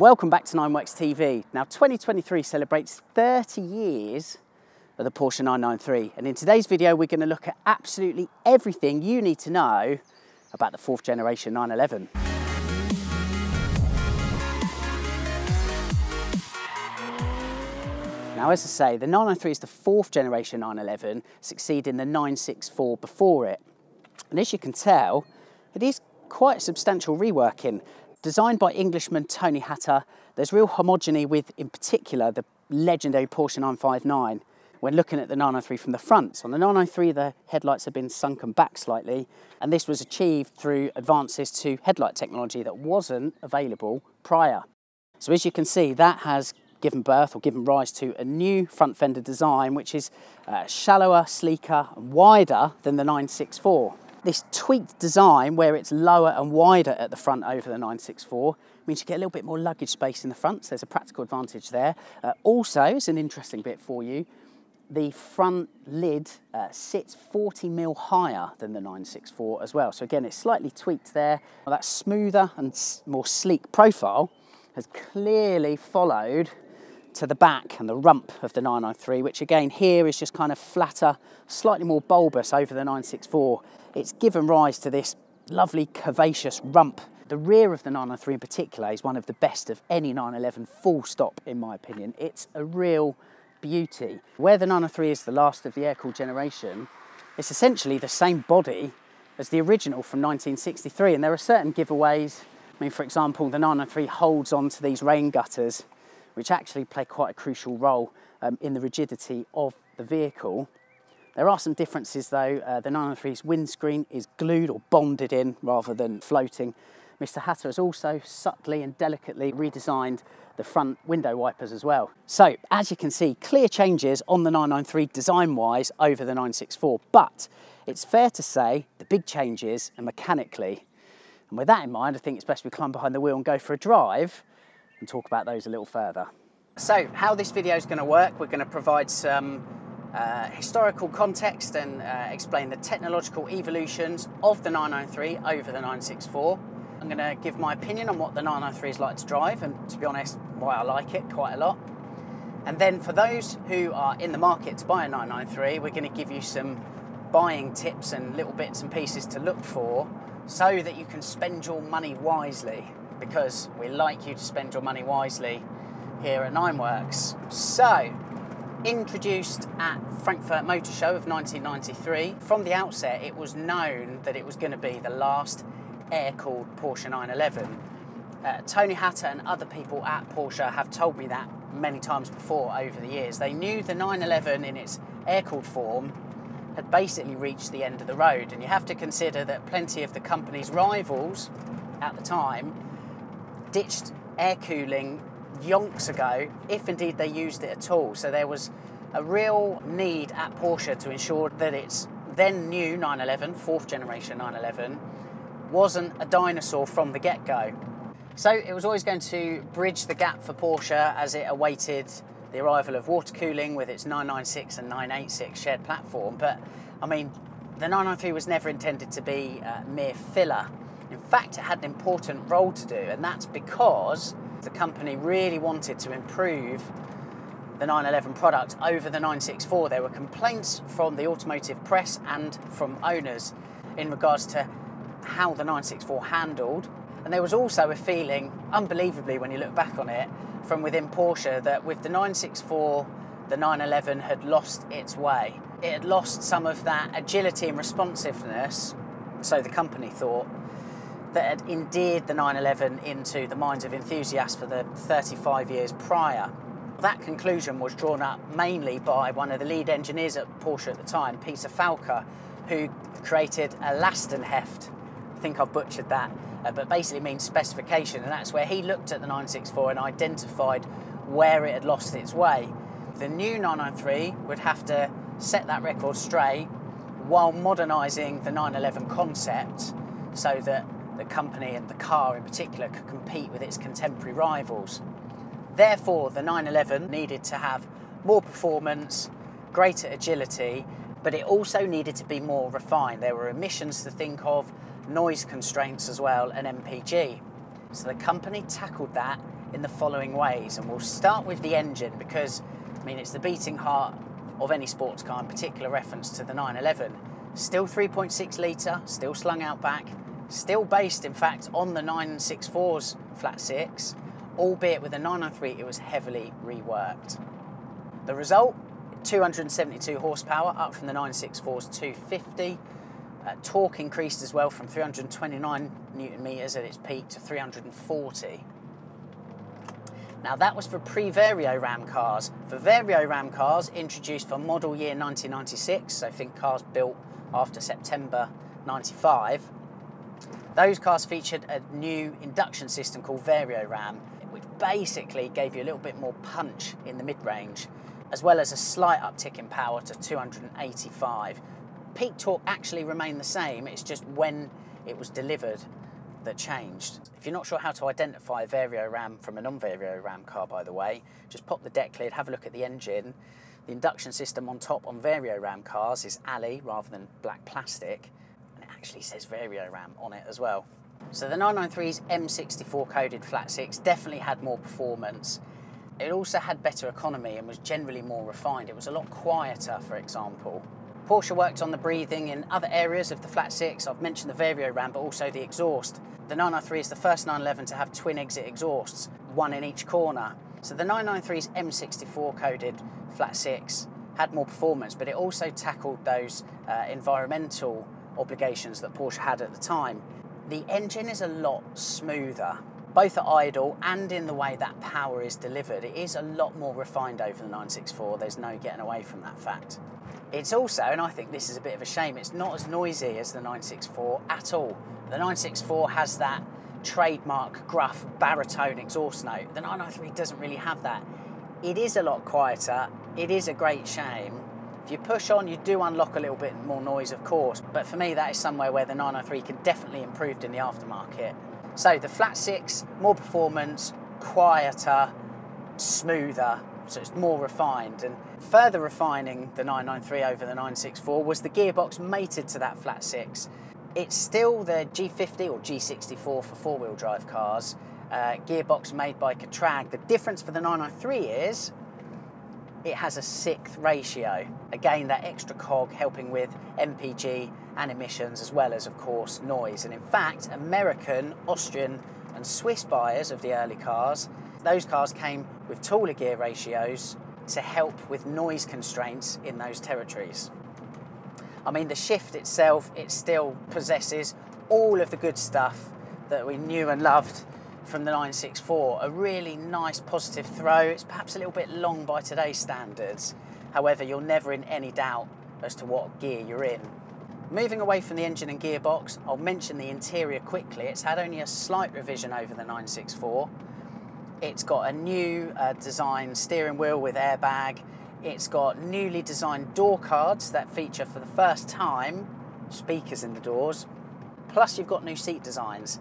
Welcome back to Nineworks TV. Now 2023 celebrates 30 years of the Porsche 993, and in today's video we're going to look at absolutely everything you need to know about the 4th generation 911. Now, as I say, the 993 is the 4th generation 911, succeeding the 964 before it. And as you can tell, it is quite a substantial reworking. Designed by Englishman Tony Hatter, there's real homogeny with, in particular, the legendary Porsche 959 when looking at the 993 from the front. On the 993, the headlights have been sunken back slightly, and this was achieved through advances to headlight technology that wasn't available prior. So as you can see, that has given birth or given rise to a new front fender design, which is shallower, sleeker, and wider than the 964. This tweaked design, where it's lower and wider at the front over the 964, means you get a little bit more luggage space in the front, so there's a practical advantage there. Also, it's an interesting bit for you, the front lid sits 40mm higher than the 964 as well. So again, it's slightly tweaked there. Well, that smoother and more sleek profile has clearly followed to the back and the rump of the 993, which again here is just kind of flatter, slightly more bulbous over the 964. It's given rise to this lovely curvaceous rump. The rear of the 993 in particular is one of the best of any 911, full stop, in my opinion. It's a real beauty. Where the 993 is the last of the air-cooled generation, it's essentially the same body as the original from 1963, and there are certain giveaways. I mean, for example, the 993 holds on to these rain gutters, which actually play quite a crucial role in the rigidity of the vehicle. There are some differences though. The 993's windscreen is glued or bonded in rather than floating. Mr. Hatter has also subtly and delicately redesigned the front window wipers as well. So, as you can see, clear changes on the 993 design-wise over the 964, but it's fair to say the big changes are mechanically. And with that in mind, I think it's best we climb behind the wheel and go for a drive and talk about those a little further. So, how this video is going to work, we're going to provide some historical context and explain the technological evolutions of the 993 over the 964. I'm going to give my opinion on what the 993 is like to drive, and to be honest, why I like it quite a lot. And then for those who are in the market to buy a 993, we're going to give you some buying tips and little bits and pieces to look for so that you can spend your money wisely, because we like you to spend your money wisely here at Nineworks. So, introduced at Frankfurt Motor Show of 1993, from the outset it was known that it was going to be the last air-cooled Porsche 911. Tony Hatter and other people at Porsche have told me that many times before over the years. They knew the 911 in its air-cooled form had basically reached the end of the road, and you have to consider that plenty of the company's rivals at the time ditched air cooling yonks ago, if indeed they used it at all. So there was a real need at Porsche to ensure that its then new 911, 4th generation 911, wasn't a dinosaur from the get-go. So it was always going to bridge the gap for Porsche as it awaited the arrival of water cooling with its 996 and 986 shared platform. But I mean, the 993 was never intended to be a mere filler. In fact, it had an important role to do, and that's because the company really wanted to improve the 911 product over the 964. There were complaints from the automotive press and from owners in regards to how the 964 handled, and there was also a feeling, unbelievably when you look back on it, from within Porsche, that with the 964 the 911 had lost its way. It had lost some of that agility and responsiveness, so the company thought, that had endeared the 911 into the minds of enthusiasts for the 35 years prior. That conclusion was drawn up mainly by one of the lead engineers at Porsche at the time, Peter Falker, who created a Lastenheft. I think I've butchered that, but basically means specification, and that's where he looked at the 964 and identified where it had lost its way. The new 993 would have to set that record straight while modernising the 911 concept so that the company and the car in particular could compete with its contemporary rivals. Therefore, the 911 needed to have more performance, greater agility, but it also needed to be more refined. There were emissions to think of, noise constraints as well, and MPG. So the company tackled that in the following ways, and we'll start with the engine because, I mean, it's the beating heart of any sports car, in particular reference to the 911. Still 3.6 litre, still slung out back, still based in fact on the 964's flat six, albeit with the 993 it was heavily reworked. The result, 272 horsepower, up from the 964's 250. Torque increased as well from 329 Newton meters at its peak to 340. Now that was for pre-Vario Ram cars. For Vario Ram cars introduced for model year 1996, so think cars built after September 95, those cars featured a new induction system called Vario Ram, which basically gave you a little bit more punch in the mid-range, as well as a slight uptick in power to 285. Peak torque actually remained the same, it's just when it was delivered that changed. If you're not sure how to identify a Vario Ram from a non-Vario Ram car, by the way, just pop the deck lid, have a look at the engine. The induction system on top on Vario Ram cars is Ali rather than black plastic, and it actually says Vario Ram on it as well. So the 993's M64 coded flat six definitely had more performance. It also had better economy and was generally more refined. It was a lot quieter, for example. Porsche worked on the breathing in other areas of the flat six. I've mentioned the Vario Ram, but also the exhaust. The 993 is the first 911 to have twin exit exhausts, one in each corner. So the 993's M64 coded flat six had more performance, but it also tackled those environmental obligations that Porsche had at the time. The engine is a lot smoother, both at idle and in the way that power is delivered. It is a lot more refined over the 964. There's no getting away from that fact. It's also, and I think this is a bit of a shame, it's not as noisy as the 964 at all. The 964 has that trademark gruff baritone exhaust note. The 993 doesn't really have that. It is a lot quieter. It is a great shame. If you push on, you do unlock a little bit more noise, of course, but for me that is somewhere where the 993 can definitely improve in the aftermarket. So the flat six, more performance, quieter, smoother, so it's more refined. And further refining the 993 over the 964 was the gearbox mated to that flat six. It's still the G50 or G64 for four-wheel drive cars, gearbox made by Carrera. The difference for the 993 is it has a sixth ratio. Again, that extra cog helping with MPG and emissions, as well as, of course, noise. And in fact, American, Austrian and Swiss buyers of the early cars, those cars came with taller gear ratios to help with noise constraints in those territories. I mean, the shift itself, it still possesses all of the good stuff that we knew and loved from the 964. A really nice positive throw. It's perhaps a little bit long by today's standards. However, you're never in any doubt as to what gear you're in. Moving away from the engine and gearbox, I'll mention the interior quickly. It's had only a slight revision over the 964. It's got a new design steering wheel with airbag. It's got newly designed door cards that feature for the first time speakers in the doors. Plus you've got new seat designs.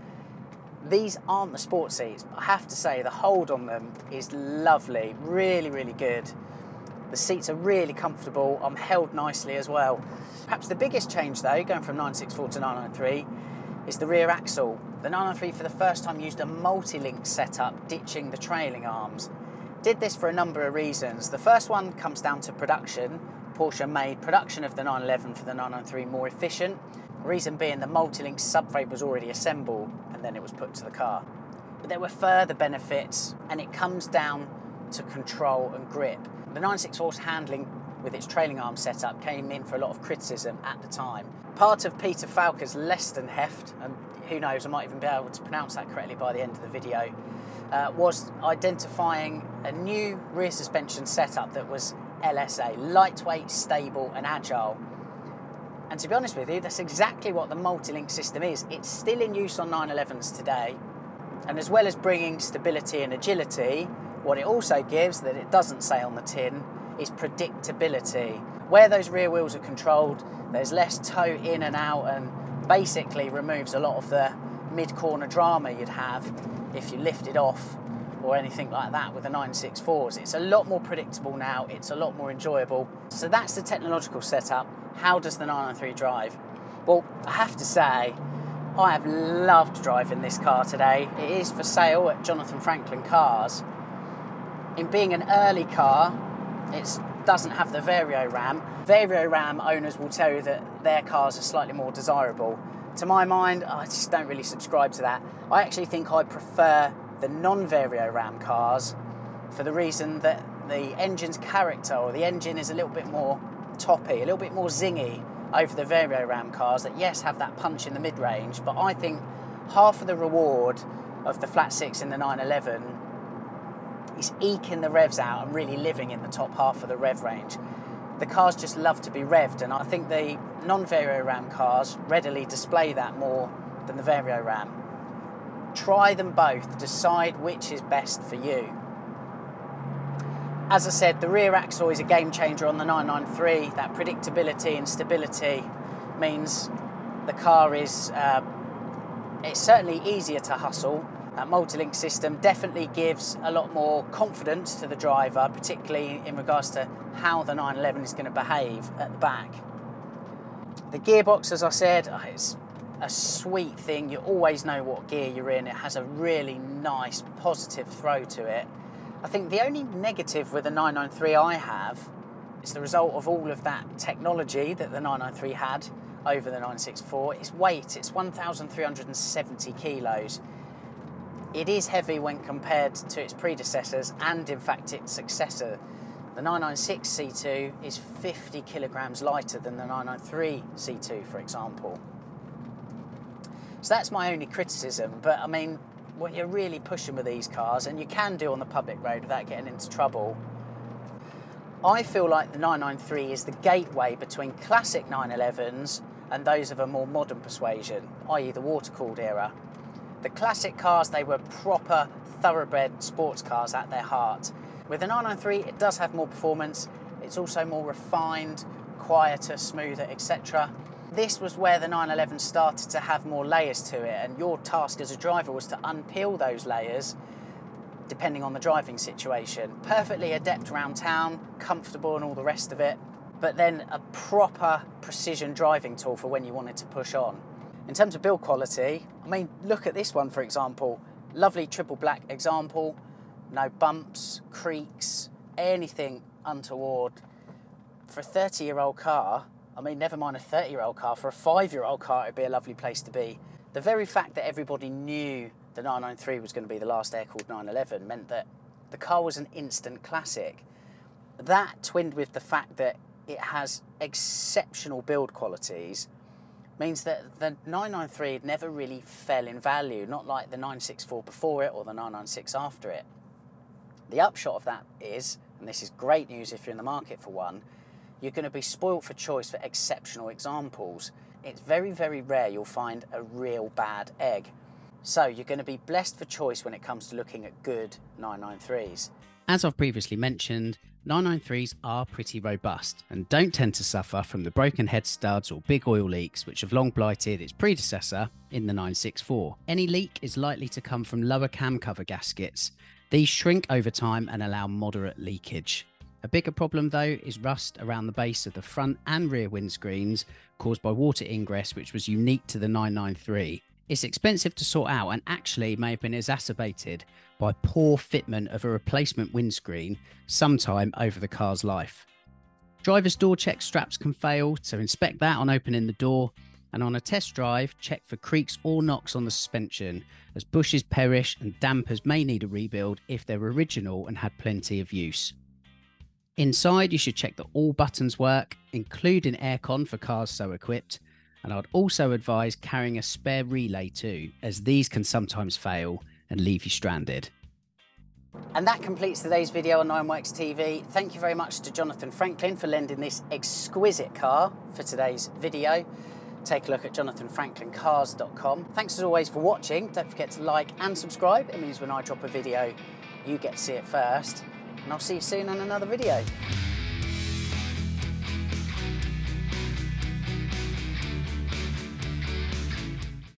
These aren't the sport seats, but I have to say the hold on them is lovely, really, really good. The seats are really comfortable. I'm held nicely as well. Perhaps the biggest change though, going from 964 to 993, is the rear axle. The 993 for the first time used a multi-link setup, ditching the trailing arms. Did this for a number of reasons. The first one comes down to production. Porsche made production of the 911 for the 993 more efficient. Reason being the multi-link subframe was already assembled and then it was put to the car. But there were further benefits, and it comes down to control and grip. The 964's handling with its trailing arm setup came in for a lot of criticism at the time. Part of Peter Falker's Leston heft, and who knows, I might even be able to pronounce that correctly by the end of the video, was identifying a new rear suspension setup that was LSA, lightweight, stable and agile. And to be honest with you, that's exactly what the multi-link system is. It's still in use on 911s today, and as well as bringing stability and agility, what it also gives, that it doesn't say on the tin, is predictability. Where those rear wheels are controlled, there's less toe in and out, and basically removes a lot of the mid-corner drama you'd have if you lifted off or anything like that with the 964s. It's a lot more predictable now, it's a lot more enjoyable. So that's the technological setup. How does the 993 drive? Well, I have to say, I have loved driving this car today. It is for sale at Jonathan Franklin Cars. In being an early car, it doesn't have the Vario Ram. Vario Ram owners will tell you that their cars are slightly more desirable. To my mind, I just don't really subscribe to that. I actually think I prefer the non-Vario Ram cars for the reason that the engine's character, or the engine, is a little bit more toppy, a little bit more zingy over the Vario Ram cars that, yes, have that punch in the mid-range, but I think half of the reward of the flat six in the 911 is eking the revs out and really living in the top half of the rev range. The cars just love to be revved, and I think the non-Vario Ram cars readily display that more than the Vario Ram. Try them both, decide which is best for you. As I said, the rear axle is a game changer on the 993. That predictability and stability means the car is it's certainly easier to hustle. That multi-link system definitely gives a lot more confidence to the driver, particularly in regards to how the 911 is going to behave at the back. The gearbox, as I said, it's a sweet thing. You always know what gear you're in. It has a really nice positive throw to it. I think the only negative with the 993 I have is the result of all of that technology that the 993 had over the 964. Its weight, it's 1,370 kilos. It is heavy when compared to its predecessors and in fact its successor. The 996 C2 is 50 kilograms lighter than the 993 C2, for example. So that's my only criticism, but I mean, when you're really pushing with these cars, and you can do on the public road without getting into trouble, I feel like the 993 is the gateway between classic 911s and those of a more modern persuasion, i.e. the water-cooled era. The classic cars, they were proper thoroughbred sports cars at their heart. With the 993, it does have more performance. It's also more refined, quieter, smoother, etc. This was where the 911 started to have more layers to it, and your task as a driver was to unpeel those layers depending on the driving situation. Perfectly adept around town, comfortable and all the rest of it, but then a proper precision driving tool for when you wanted to push on. In terms of build quality, I mean, look at this one, for example. Lovely triple black example, no bumps, creaks, anything untoward. For a 30-year-old car, I mean, never mind a 30-year-old car, for a 5-year-old car, it'd be a lovely place to be. The very fact that everybody knew the 993 was going to be the last air-cooled 911 meant that the car was an instant classic. That, twinned with the fact that it has exceptional build qualities, means that the 993 never really fell in value, not like the 964 before it or the 996 after it. The upshot of that is, and this is great news if you're in the market for one, you're going to be spoilt for choice for exceptional examples. It's very, very rare you'll find a real bad egg. So you're going to be blessed for choice when it comes to looking at good 993s. As I've previously mentioned, 993s are pretty robust and don't tend to suffer from the broken head studs or big oil leaks which have long blighted its predecessor in the 964. Any leak is likely to come from lower cam cover gaskets. These shrink over time and allow moderate leakage. A bigger problem though is rust around the base of the front and rear windscreens caused by water ingress, which was unique to the 993. It's expensive to sort out and actually may have been exacerbated by poor fitment of a replacement windscreen sometime over the car's life. Driver's door check straps can fail, so inspect that on opening the door, and on a test drive check for creaks or knocks on the suspension, as bushes perish and dampers may need a rebuild if they're original and had plenty of use. Inside, you should check that all buttons work, including aircon for cars so equipped, and I'd also advise carrying a spare relay too, as these can sometimes fail and leave you stranded. And that completes today's video on 9works TV. Thank you very much to Jonathan Franklin for lending this exquisite car for today's video. Take a look at jonathanfranklincars.com. Thanks as always for watching. Don't forget to like and subscribe. It means when I drop a video, you get to see it first. And I'll see you soon on another video.